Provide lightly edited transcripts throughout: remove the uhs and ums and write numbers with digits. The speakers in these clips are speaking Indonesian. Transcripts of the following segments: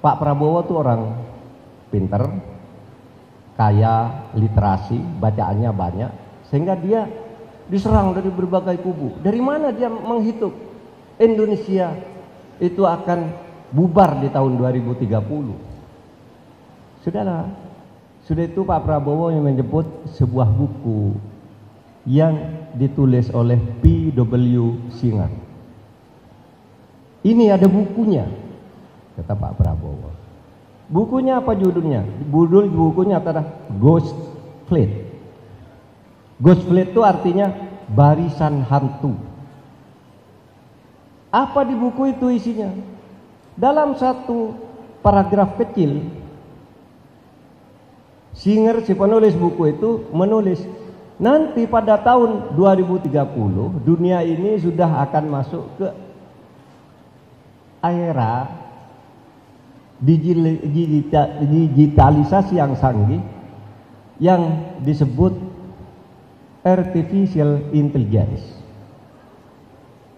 Pak Prabowo tuh orang pinter, kaya literasi, bacaannya banyak, sehingga dia diserang dari berbagai kubu. Dari mana dia menghitung Indonesia itu akan bubar di tahun 2030? Sudahlah, sudah itu Pak Prabowo yang menyebut sebuah buku yang ditulis oleh P.W. Singer. Ini ada bukunya, kata Pak Prabowo. Bukunya apa judulnya? Judul bukunya adalah Ghost Fleet. Ghost Fleet itu artinya barisan hantu. Apa di buku itu isinya? Dalam satu paragraf kecil, Singer, si penulis buku itu, menulis nanti pada tahun 2030 dunia ini sudah akan masuk ke era digitalisasi yang canggih yang disebut artificial intelligence,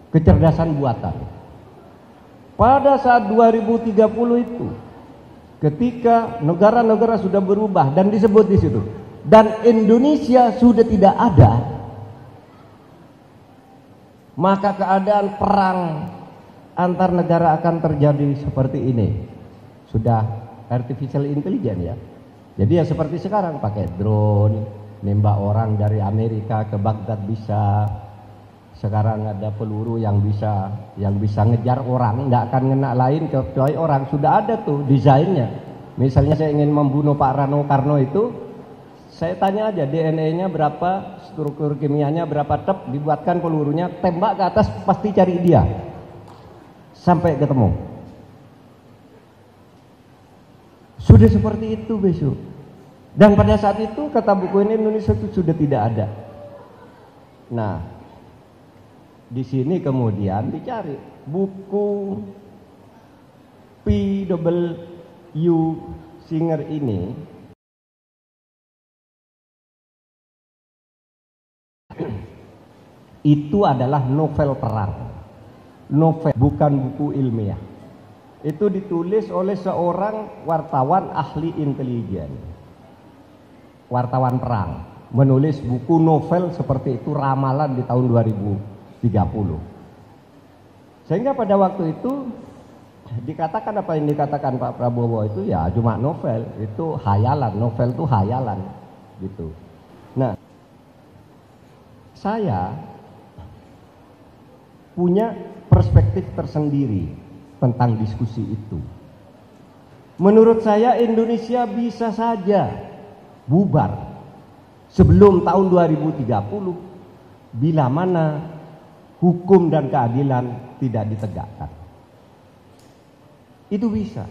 kecerdasan buatan. Pada saat 2030 itu, ketika negara-negara sudah berubah dan disebut di situ, dan Indonesia sudah tidak ada, maka keadaan perang antar negara akan terjadi seperti ini. Sudah artificial intelligence ya. Jadi ya seperti sekarang pakai drone, nembak orang dari Amerika ke Baghdad bisa. Sekarang ada peluru yang bisa ngejar orang, nggak akan ngena lain kecuali orang. Sudah ada tuh desainnya. Misalnya saya ingin membunuh Pak Rano Karno itu, saya tanya aja DNA-nya berapa, struktur kimianya berapa, dibuatkan pelurunya, tembak ke atas, pasti cari dia sampai ketemu. Sudah seperti itu besok. Dan pada saat itu kata buku ini Indonesia itu sudah tidak ada. Nah, di sini kemudian dicari buku P.W. Singer ini. Itu adalah novel perang. Novel, bukan buku ilmiah. Itu ditulis oleh seorang wartawan ahli intelijen, wartawan perang, menulis buku novel seperti itu, ramalan di tahun 2030. Sehingga pada waktu itu dikatakan apa yang dikatakan Pak Prabowo itu ya cuma novel, itu hayalan, novel itu hayalan gitu. Nah, saya punya perspektif tersendiri tentang diskusi itu. Menurut saya Indonesia bisa saja bubar sebelum tahun 2030 bila mana hukum dan keadilan tidak ditegakkan. Itu bisa.